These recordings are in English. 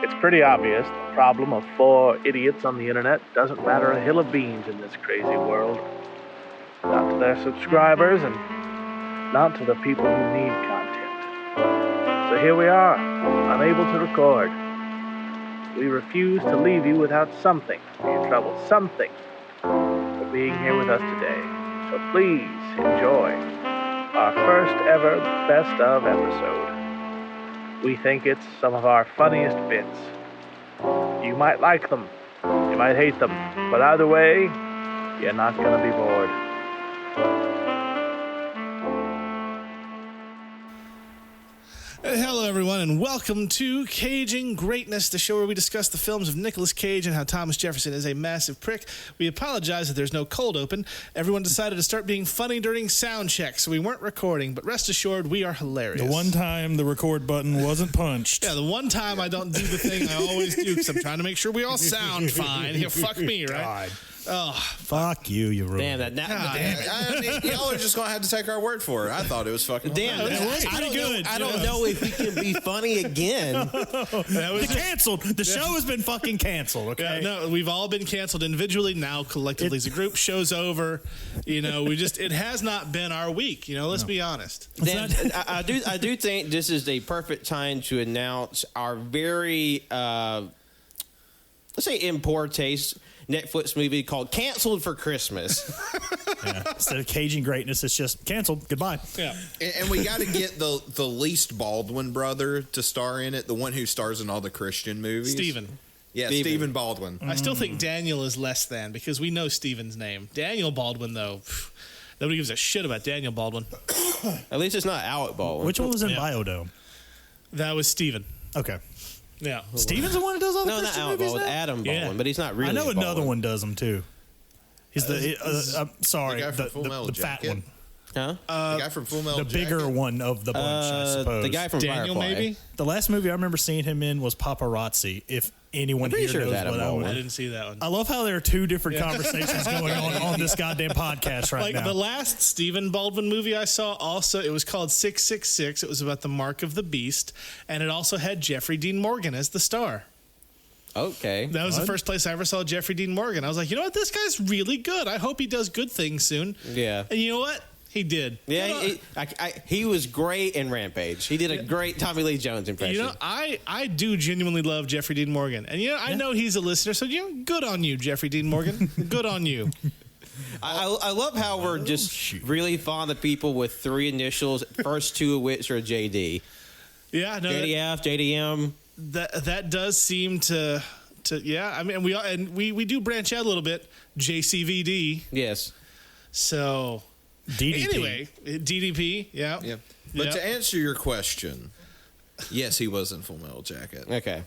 It's pretty obvious the problem of 4 idiots on the internet doesn't matter a hill of beans in this crazy world. Not to their subscribers and not to the people who need content. So here we are, unable to record. We refuse to leave you without something for your trouble, something for being here with us today. So please enjoy our first ever best of episode. We think it's some of our funniest bits. You might like them, you might hate them, but either way, you're not gonna be bored. Hello, everyone, and welcome to Caging Greatness, the show where we discuss the films of Nicolas Cage and how Thomas Jefferson is a massive prick. We apologize that there's no cold open. Everyone decided to start being funny during sound check, so we weren't recording, but rest assured, we are hilarious. The one time the record button wasn't punched. Yeah, the one time I don't do the thing I always do because I'm trying to make sure we all sound fine. Here, fuck me, right? God. Oh, Fuck you, you ruined Damn, it. I mean, y'all are just going to have to take our word for it. I thought it was fucking Damn, hilarious. I don't know if we can be funny again. Canceled. The show has been fucking canceled, okay? No, we've all been canceled individually. Now, collectively as a group, show's over. You know, it has not been our week. You know, let's be honest. Dan, I do think this is a perfect time to announce our very, let's say, in poor taste Netflix movie called Canceled for Christmas. Yeah. Instead of Caging Greatness, it's just canceled. Goodbye. Yeah. And we got to get the least Baldwin brother to star in it, the one who stars in all the Christian movies. Steven. Yeah, Stephen Baldwin. I still think Daniel is less than because we know Steven's name. Daniel Baldwin, though, nobody gives a shit about Daniel Baldwin. At least it's not Alec Baldwin. Which one was in Biodome? That was Steven. Okay. Yeah. Steven's the one who does all the No, not Christian Alec movies Baldwin, now? Adam Baldwin, but he's not really I know another Baldwin. one does them, too. He's I'm sorry, the guy from Full Metal the fat Jacket? one. Huh? The guy from Full Metal The bigger Jacket? one of the bunch, I suppose. The guy from Daniel, Firefly. maybe? The last movie I remember seeing him in was Paparazzi, if anyone I'm pretty here sure knows it's Adam what I Baldwin. I mean. didn't see that one. I love how there are two different conversations going on this goddamn podcast right Like now. the last Stephen Baldwin movie I saw, also it was called 666. It was about the mark of the beast, and it also had Jeffrey Dean Morgan as the star. Okay. That was the first place I ever saw Jeffrey Dean Morgan. I was like, you know what, this guy's really good. I hope he does good things soon. Yeah. And you know what? He did. Yeah, You know, he was great in Rampage. He did a great Tommy Lee Jones impression. You know, I do genuinely love Jeffrey Dean Morgan. And, you know, I know he's a listener, so, you know, good on you, Jeffrey Dean Morgan. Good on you. I love how we're just really fond of people with 3 initials, first 2 of which are JD. Yeah, no, JDF, JDM. that does seem to yeah. I mean, we do branch out a little bit. JCVD. Yes. So DDP. anyway, DDP. Yeah. Yeah. But Yeah. to answer your question, yes, he was in Full Metal Jacket. Okay.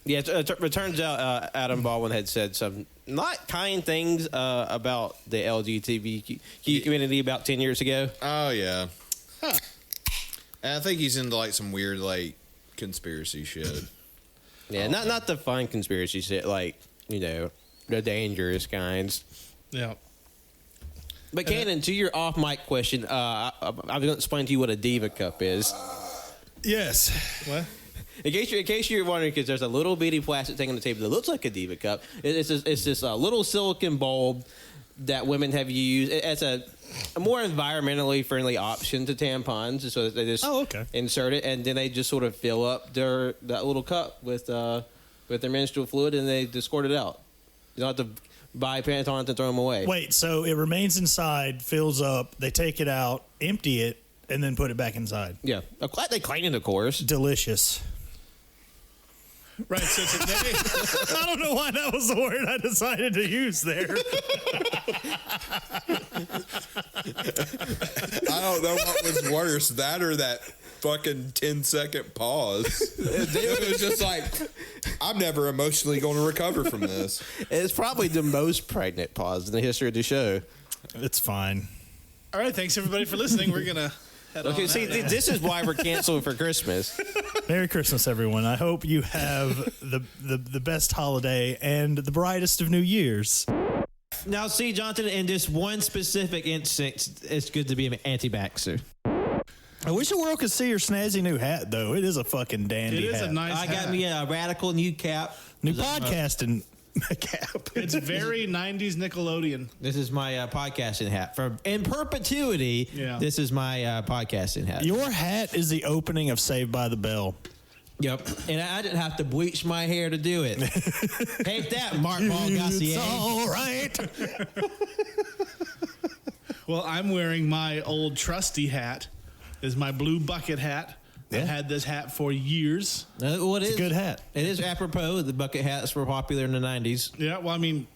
Yeah, it turns out Adam Baldwin had said some not kind things about the LGBTQ community about 10 years ago. Oh, yeah. Huh. And I think he's into, like, some weird, like, conspiracy shit. Yeah, not the fun conspiracy shit, like, you know, the dangerous kinds. Yeah. But Cannon, to your off-mic question, I'm going to explain to you what a Diva Cup is. Yes. What? In case you're wondering, because there's a little bitty plastic thing on the table that looks like a Diva Cup. It's this little silicone bulb that women have used as a more environmentally friendly option to tampons. So they just insert it, and then they just sort of fill up that little cup with their menstrual fluid, and they just squirt it out. You don't have to buy tampons and throw them away. Wait, so it remains inside, fills up, they take it out, empty it, and then put it back inside. Yeah. They clean it, of course. Delicious. Right. So today, I don't know why that was the word I decided to use there. I don't know what was worse, that or that fucking 10-second pause. It was just like, I'm never emotionally going to recover from this. It's probably the most pregnant pause in the history of the show. It's fine. all right. Thanks everybody for listening. We're gonna. Okay, see, this is why we're canceled for Christmas. Merry Christmas, everyone. I hope you have the best holiday and the brightest of New Years. Now, see, Jonathan, in this one specific instance, it's good to be an anti-vaxxer. I wish the world could see your snazzy new hat, though. It is a fucking dandy It is hat. a nice I hat. got me a radical new cap. New podcasting cap. It's very 90s Nickelodeon. This is my podcasting hat. In perpetuity, Yeah. this is my podcasting hat. Your hat is the opening of Saved by the Bell. Yep. And I didn't have to bleach my hair to do it. Take that, Mark Paul Gassier. It's all right. Well, I'm wearing my old trusty hat. Is my blue bucket hat. Yeah. I've had this hat for years. Well, it is a good hat. It is apropos. The bucket hats were popular in the 90s. Yeah, well, I mean,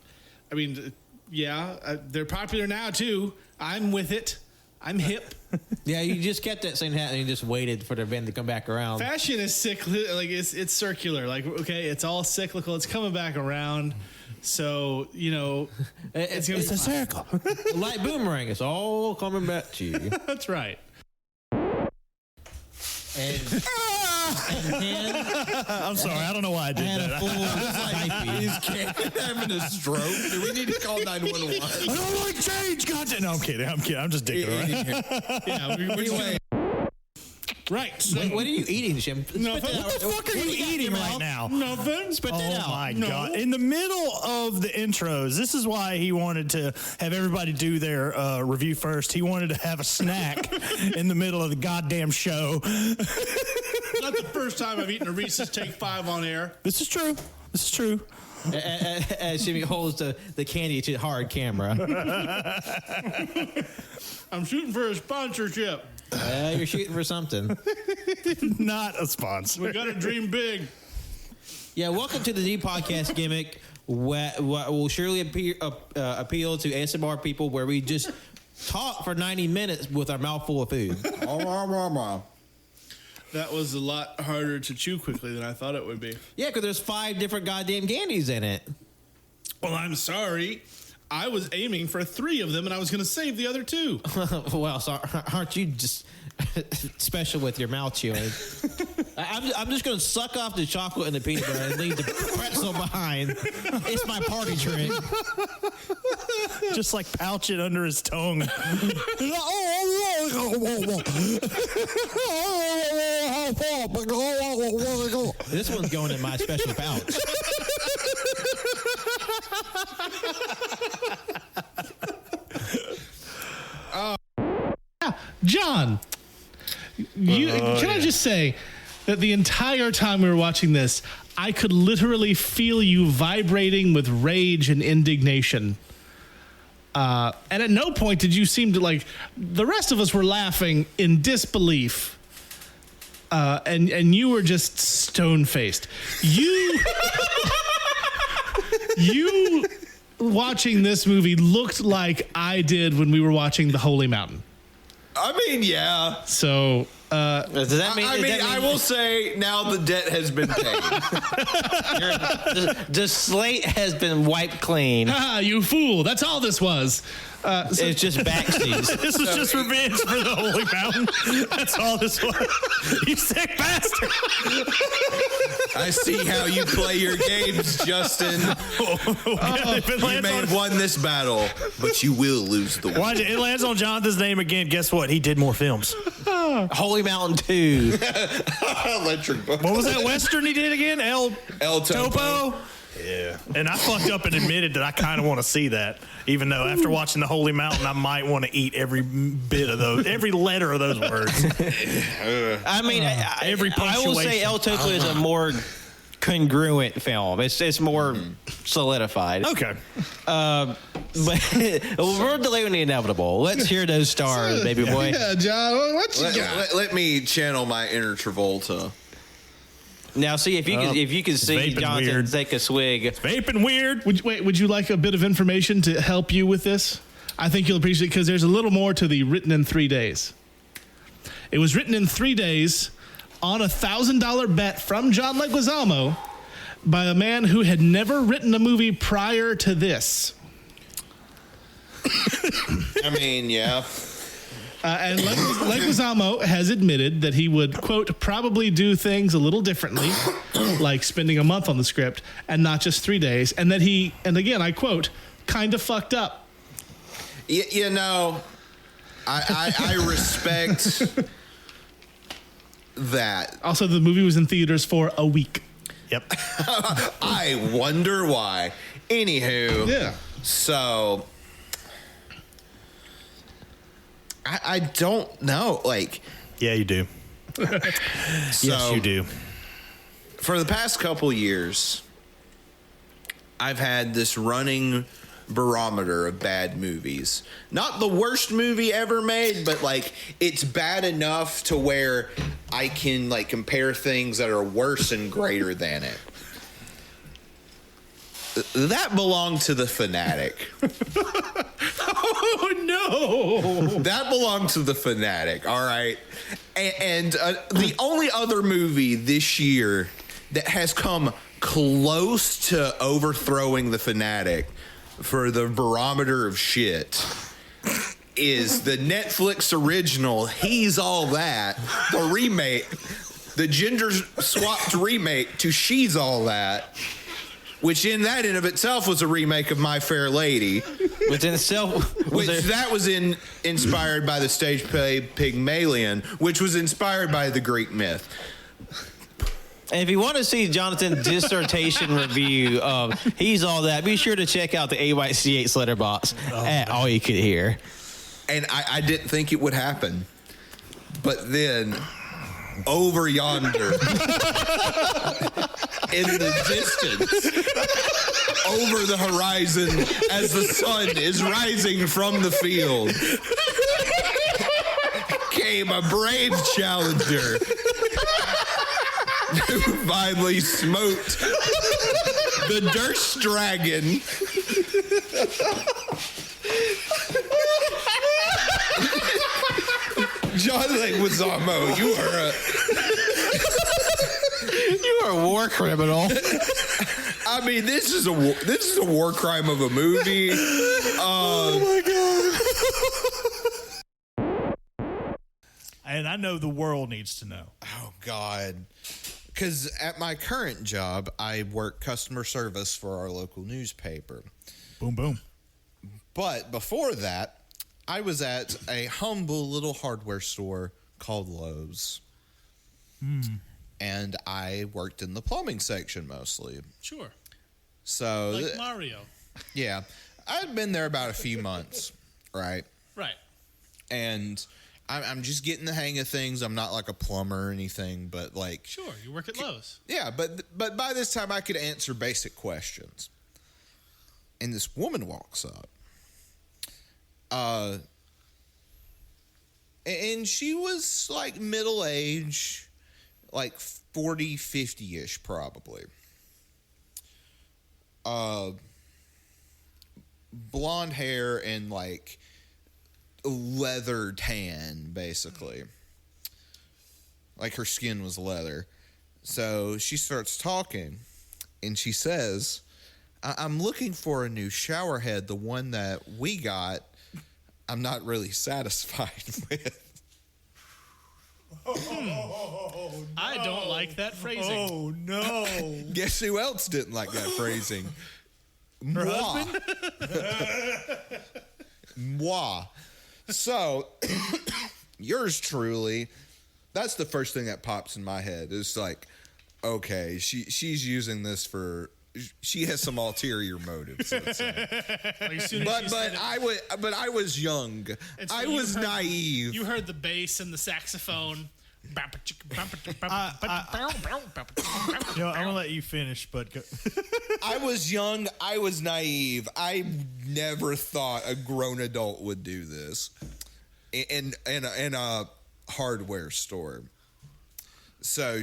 they're popular now too. I'm with it. I'm hip. Yeah, you just kept that same hat and you just waited for the event to come back around. Fashion is cyclical. Like it's circular. Like okay, it's all cyclical. It's coming back around. So it's gonna be It's a fine. circle. Like boomerang, it's all coming back to you. That's right. And then I'm sorry. I don't know why I did had a that. full He's having a stroke. Do we need to call 911? I don't like change content. No, I'm kidding. I'm just dicking around. Yeah. We're just Anyway, right. So, what are you eating, Jim? No, Spit that what out. the fuck are What you got in eating your right mouth? now? nothing. Spit that Oh out. my No. God. In the middle of the intros, this is why he wanted to have everybody do their review first. He wanted to have a snack in the middle of the goddamn show. Not the first time I've eaten a Reese's Take 5 on air. This is true. This is true. As Jimmy holds the candy to hard camera. I'm shooting for a sponsorship. You're shooting for something. Not a sponsor. We got to dream big. Yeah, welcome to the D Podcast Gimmick. What will surely appeal to ASMR people, where we just talk for 90 minutes with our mouth full of food. That was a lot harder to chew quickly than I thought it would be. Yeah, because there's 5 different goddamn candies in it. Well, I'm sorry. I was aiming for 3 of them, and I was going to save the other 2. Well, so aren't you just special with your mouth chewing? I'm just going to suck off the chocolate and the peanut butter and leave the pretzel behind. It's my party trick. Just like pouch it under his tongue. This one's going in my special pouch. John, can I just say that the entire time we were watching this, I could literally feel you vibrating with rage and indignation. And at no point did you seem to like. The rest of us were laughing in disbelief, and you were just stone faced. You watching this movie looked like I did when we were watching The Holy Mountain. I mean, yeah. So. Does that mean? I will say now the debt has been paid. The slate has been wiped clean. Ah, you fool. That's all this was. It's just backseas. This was just revenge for the Holy Mountain. That's all this was. You sick bastard. I see how you play your games, Justin. You may have won this battle, but you will lose the war. Watch it. It lands on Jonathan's name again. Guess what? He did more films. Holy Mountain 2. Electric boat. What was that Western he did again? El Topo. Yeah. And I fucked up and admitted that I kind of want to see that. Even though after watching The Holy Mountain, I might want to eat every bit of those, every letter of those words. I mean, Every I will say punctuation. El Topo is a more congruent film. It's more solidified. Okay. But we're delaying the inevitable. Let's hear those stars, baby boy. Yeah, John, what you got? Let me channel my inner Travolta. Now, see if you can see vaping Jonathan weird. take a swig. Vaping weird. Would you like a bit of information to help you with this? I think you'll appreciate it because there's a little more to the written in 3 days. It was written in 3 days on a $1,000 bet from John Leguizamo by a man who had never written a movie prior to this. I mean, yeah. And Leguizamo has admitted that he would, quote, probably do things a little differently, like spending a month on the script and not just 3 days. And that he, and again, I quote, kind of fucked up. You know, I respect that. Also, the movie was in theaters for a week. Yep. I wonder why. Anywho, Yeah. so I don't know. Like, Yeah, you do. so Yes, you do. for the past couple years, I've had this running barometer of bad movies. Not the worst movie ever made, but like it's bad enough to where I can like compare things that are worse and greater than it. That belonged to The Fanatic. Oh, no. That belonged to The Fanatic, all right? And the only other movie this year that has come close to overthrowing The Fanatic for the barometer of shit is the Netflix original He's All That, the remake, the gender swapped remake to She's All That, which in that in of itself was a remake of My Fair Lady. Which in itself, That was inspired by the stage play Pygmalion, which was inspired by the Greek myth. and if you want to see Jonathan's dissertation review of He's All That, be sure to check out the AYC8's letterbox at All You Could Hear. And I didn't think it would happen. But then, over yonder, in the distance, over the horizon, as the sun is rising from the field, came a brave challenger who finally smote the Durst Dragon. John Leguizamo, you are You are a war criminal. I mean, this is a war crime of a movie. Oh my god! And I know the world needs to know. Oh God. Because at my current job, I work customer service for our local newspaper. Boom, boom. But before that, I was at a humble little hardware store called Lowe's. And I worked in the plumbing section mostly. Sure. So, Like Mario. yeah, I'd been there about a few months, right? Right. And I'm just getting the hang of things. I'm not like a plumber or anything, but like... Sure. You work at Lowe's. Yeah, but by this time I could answer basic questions. And this woman walks up. And she was like middle age, like 40, 50-ish probably. Blonde hair and like leather tan, basically. Like her skin was leather. So she starts talking and she says, I'm looking for a new shower head. The one that we got, I'm not really satisfied with. I don't like that phrasing. Oh no! Guess who else didn't like that phrasing? Her husband? Moi. So, yours truly, that's the first thing that pops in my head. It's like, okay, she's using this for... She has some ulterior motives. Let's say. Like, as soon as But you said it, I was young. and so I you was heard- naive. You heard the bass and the saxophone. You know, I'm gonna let you finish, but go. I was young. I was naive. I never thought a grown adult would do this in a hardware store. So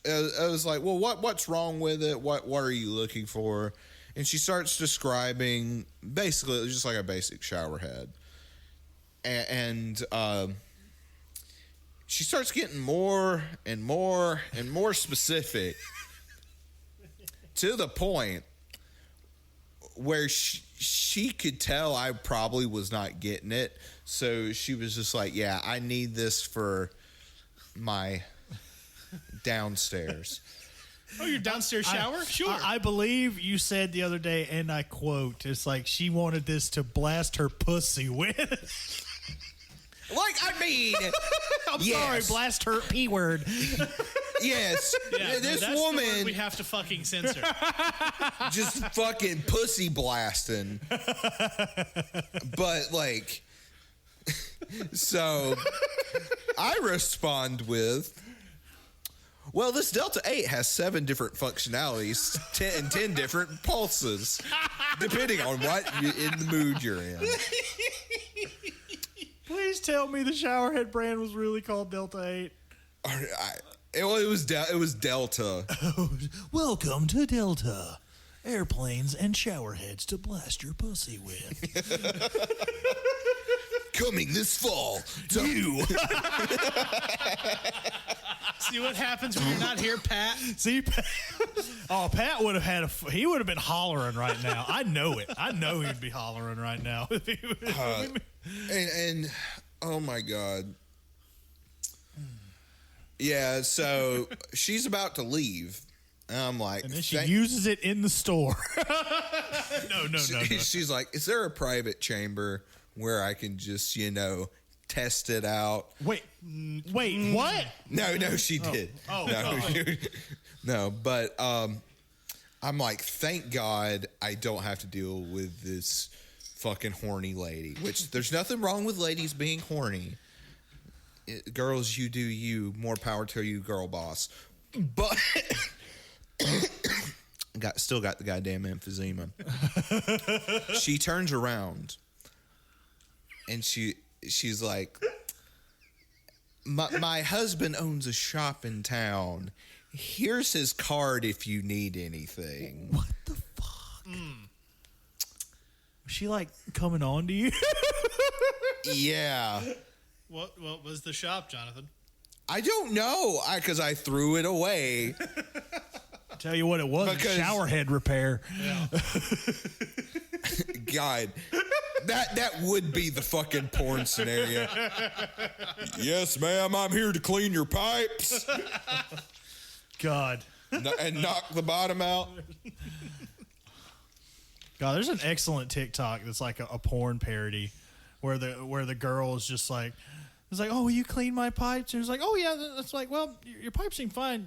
I was like, well, what's wrong with it? What are you looking for? And she starts describing, basically, it was just like a basic shower head. And she starts getting more and more and more specific to the point where she could tell I probably was not getting it. So she was just like, yeah, I need this for my downstairs. Oh, your downstairs shower? Sure. I believe you said the other day, and I quote, it's like she wanted this to blast her pussy with. Like, I mean, I'm yes. sorry, blast her P word. Yes, Yeah, this that's the word woman we have to fucking censor. just fucking pussy blasting. But like, so I respond with, well, this Delta 8 has 7 different functionalities, 10 different pulses, depending on in the mood you're in. Please tell me the showerhead brand was really called Delta 8. It was Delta. Welcome to Delta. Airplanes and showerheads to blast your pussy with. Coming this fall to you. See what happens when you're not here, Pat? See, Pat would have he would have been hollering right now. I know it. I know he'd be hollering right now. If he would, and oh my God. Yeah, so she's about to leave. And I'm like, and then she uses it in the store. No. She's like, is there a private chamber where I can just, test it out? Wait, what? No, she did. No, but I'm like, thank God I don't have to deal with this fucking horny lady, which there's nothing wrong with ladies being horny. Girls, you do you. More power to you, girl boss. But still got the goddamn emphysema. She turns around and she's like, my husband owns a shop in town. Here's his card if you need anything. What the fuck? Was she like coming on to you? Yeah. What was the shop, Jonathan? I don't know, because I threw it away. Tell you what it was, showerhead repair. Yeah. God, that would be the fucking porn scenario. Yes, ma'am, I'm here to clean your pipes. God. And knock the bottom out. God, there's an excellent TikTok that's like a porn parody where the girl is just like, it's like, oh, will you clean my pipes? And it's like, oh yeah. It's like, well, your pipes seem fine.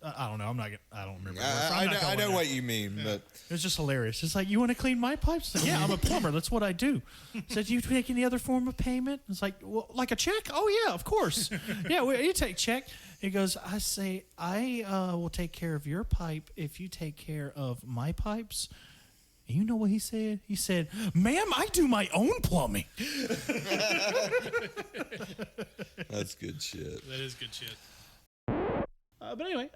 I don't know. I don't remember. I know what you mean, but it's just hilarious. It's like, you want to clean my pipes? Like, yeah, I'm a plumber. That's what I do. So do you take any other form of payment? It's like, well, like a check? Oh yeah, of course. Yeah, you take check. He goes, I say, I will take care of your pipe if you take care of my pipes. And you know what he said? He said, ma'am, I do my own plumbing. that's good shit. That is good shit. But anyway,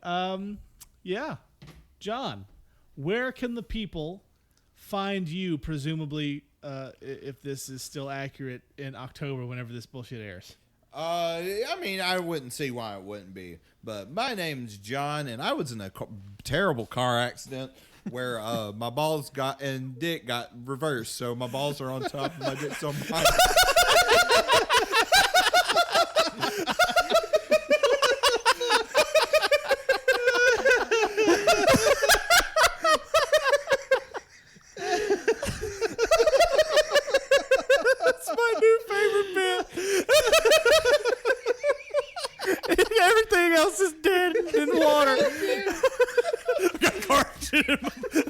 yeah. John, where can the people find you, presumably, if this is still accurate, in October, whenever this bullshit airs? I mean, I wouldn't see why it wouldn't be. But my name's John, and I was in a terrible car accident where my balls and dick got reversed. So my balls are on top and my dick's on my... Everything else is dead in water. I got car accident.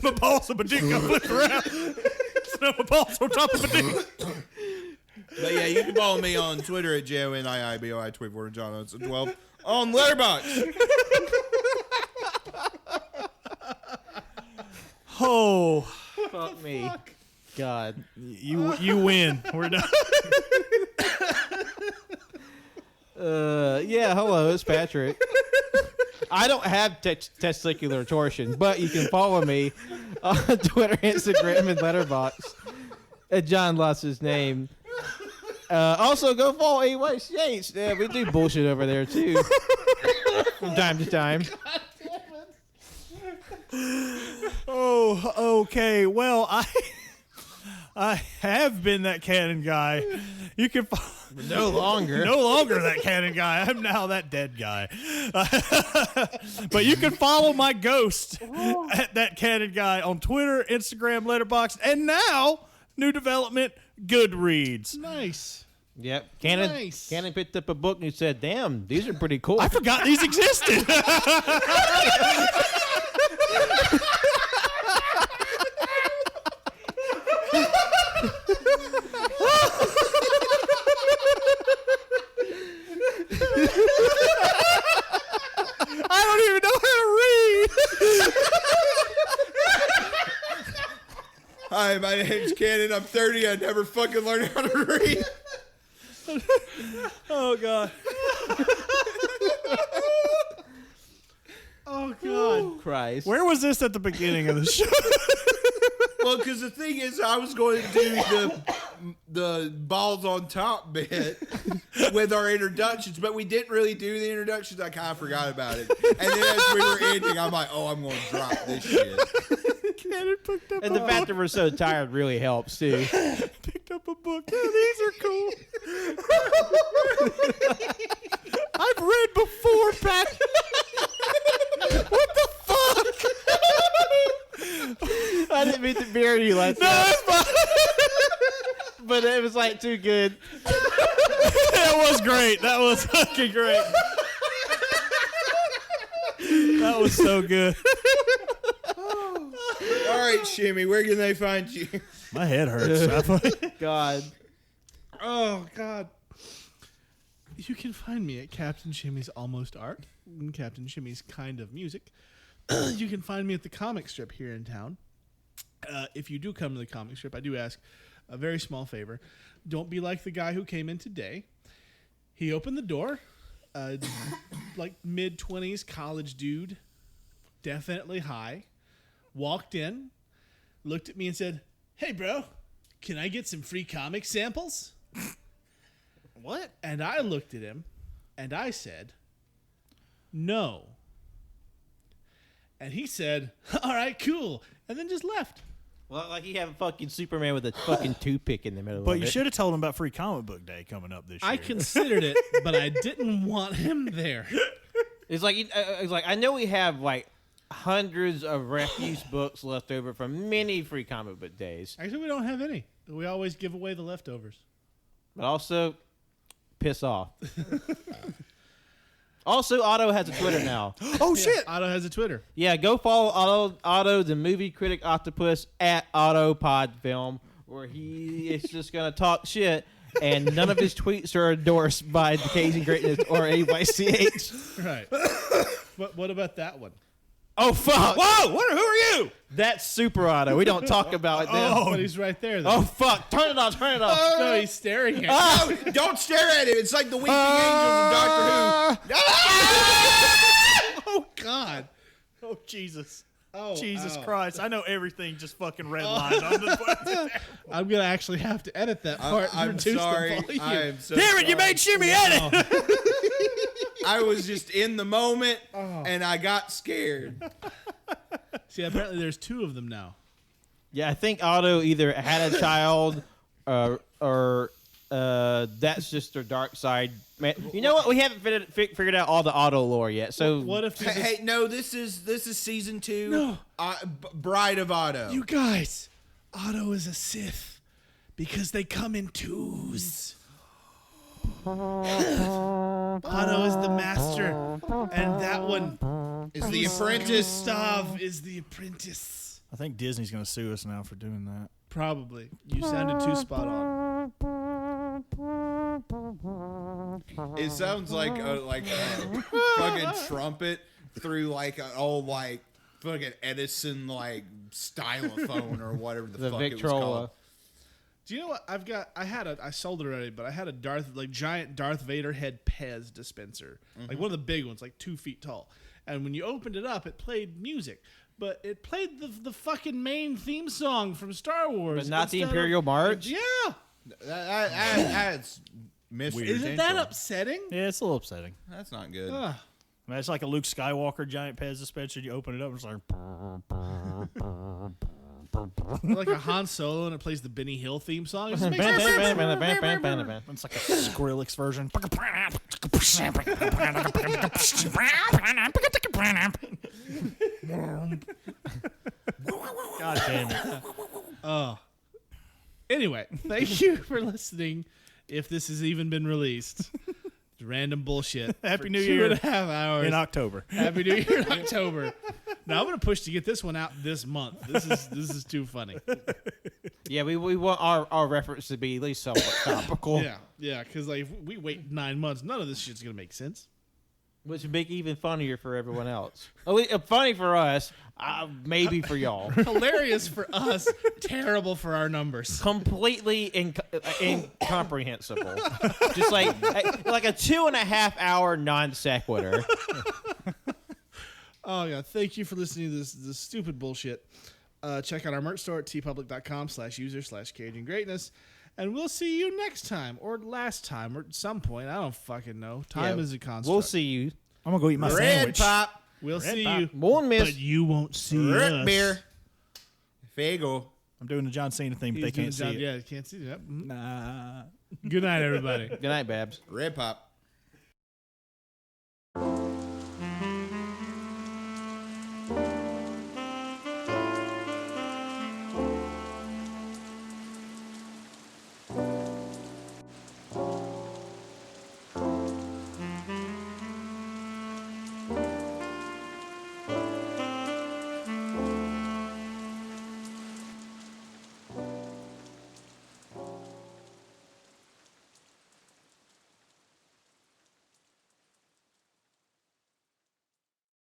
My balls and my dick got flipped around. So my balls on top of my dick. But yeah, you can follow me on Twitter at JONIIBOI, Twitter, John Oates 12 on Letterboxd. Oh, Fuck me. God. you win. We're done. Yeah, hello, it's Patrick. I don't have testicular torsion, but you can follow me on Twitter, Instagram, and Letterboxd at John lost his name. Also, go follow AY States. Yeah, we do bullshit over there, too. From time to time. Oh, okay. Well, I have been that cannon guy. You can No longer. no longer that cannon guy. I'm now that dead guy. But you can follow my ghost at that cannon guy on Twitter, Instagram, Letterboxd, and now new development, Goodreads. Nice. Yep. Nice. Cannon picked up a book and he said, "Damn, these are pretty cool." I forgot these existed. I don't even know how to read. Hi, my name's Cannon. I'm 30. I never fucking learned how to read. Oh God. Oh God. Christ. Where was this at the beginning of the show? Well, because the thing is, I was going to do the balls on top bit with our introductions, but we didn't really do the introductions. I kind of forgot about it. And then as we were ending, I'm like, oh, I'm going to drop this shit. Cannon picked up And the fact that we're so tired really helps too. picked up a book. Yeah, these are cool. I've read before, Pat. What the fuck? I didn't mean to bury you like that. But it was like too good. That was great. That was fucking great. That was so good. All right, Shimmy, where can they find you? My head hurts. God. Oh God. You can find me at Captain Shimmy's Almost Art and Captain Shimmy's Kind of Music. You can find me at the comic strip here in town. If you do come to the comic strip, I do ask a very small favor. Don't be like the guy who came in today. He opened the door, like mid-20s college dude, definitely high, walked in, looked at me and said, "Hey, bro, can I get some free comic samples?" What? And I looked at him and I said, "No." And he said, "All right, cool." And then just left. Well, like you have a fucking Superman with a fucking toothpick in the middle But of you it. should have told him about Free Comic Book Day coming up this year. I considered it, but I didn't want him there. It's like I know we have like hundreds of refuse books left over from many free comic book days, Actually, we don't have any. We always give away the leftovers. but also piss off. Also, Otto has a Twitter now. Oh shit! Otto has a Twitter. Yeah, go follow Otto, the movie critic octopus, at AutoPodFilm, where he is just gonna talk shit, and none of his tweets are endorsed by the Cajun Greatness or AYCH. Right. But what about that one? Oh fuck! Whoa! Who are you? That's Super Otto. We don't talk about it now. But he's right there, though. Oh fuck! Turn it off! Turn it off! No, he's staring at Oh, don't stare at it. It's like the Weeping Angels of Doctor Who. Oh, God. Oh Jesus! Oh, Jesus ow. Christ! I know everything just fucking redlined on the. I'm going to actually have to edit that part and I'm reduce sorry. the volume. I am so Damn it! You sorry. made Shimmy edit. I was just in the moment, and I got scared. See, apparently there's two of them now. Yeah, I think Otto either had a child, or that's just their dark side. Man, you know what? We haven't figured out all the Otto lore yet. So What if this is... Hey, no, this is season 2. No. Bride of Otto. You guys, Otto is a Sith because they come in twos. Otto is the master, and that one is the apprentice. Gustav is the apprentice. I think Disney's gonna sue us now for doing that. Probably. You sounded too spot on. It sounds like a fucking trumpet through like an old like fucking Edison like stylophone or whatever the fuck it was Victrola. called. Do you know what I sold it already, but I had a giant Darth Vader head Pez dispenser. Like one of the big ones, like 2 feet tall. And when you opened it up, it played music. But it played the fucking main theme song from Star Wars. But not the instead Imperial of, March? Yeah. That's mystery. Isn't that upsetting? Yeah, it's a little upsetting. That's not good. Ugh. I mean, it's like a Luke Skywalker giant Pez dispenser. You open it up, and it's like. Like a Han Solo, and it plays the Benny Hill theme song. It just makes It's like a Skrillex version. God damn it. Anyway, thank you for listening. if this has even been released. Random bullshit. Happy for New 2 Year and a half hours in October. Happy New Year in October. Now I'm gonna push to get this one out this month. This is too funny. Yeah, we want our reference to be at least somewhat topical. Yeah, because like if we wait 9 months, none of this shit's gonna make sense. Which would make it even funnier for everyone else. At least, funny for us, maybe for y'all. Hilarious for us, terrible for our numbers. Completely incomprehensible. Just like a 2.5 hour non sequitur. Oh yeah, thank you for listening to this stupid bullshit. Check out our merch store at tpublic.com/user/CagingGreatness. And we'll see you next time, or last time, or at some point. I don't fucking know. Time is a construct. We'll see you. I'm gonna go eat my Red sandwich. pop. We'll Red see pop. you. Won't miss. But you won't see Root us. beer. Fago. I'm doing the John Cena thing, but He's they doing can't see the job. it. Yeah, they can't see it. Yep. Nah. Good night, everybody. Good night, Babs. Red pop.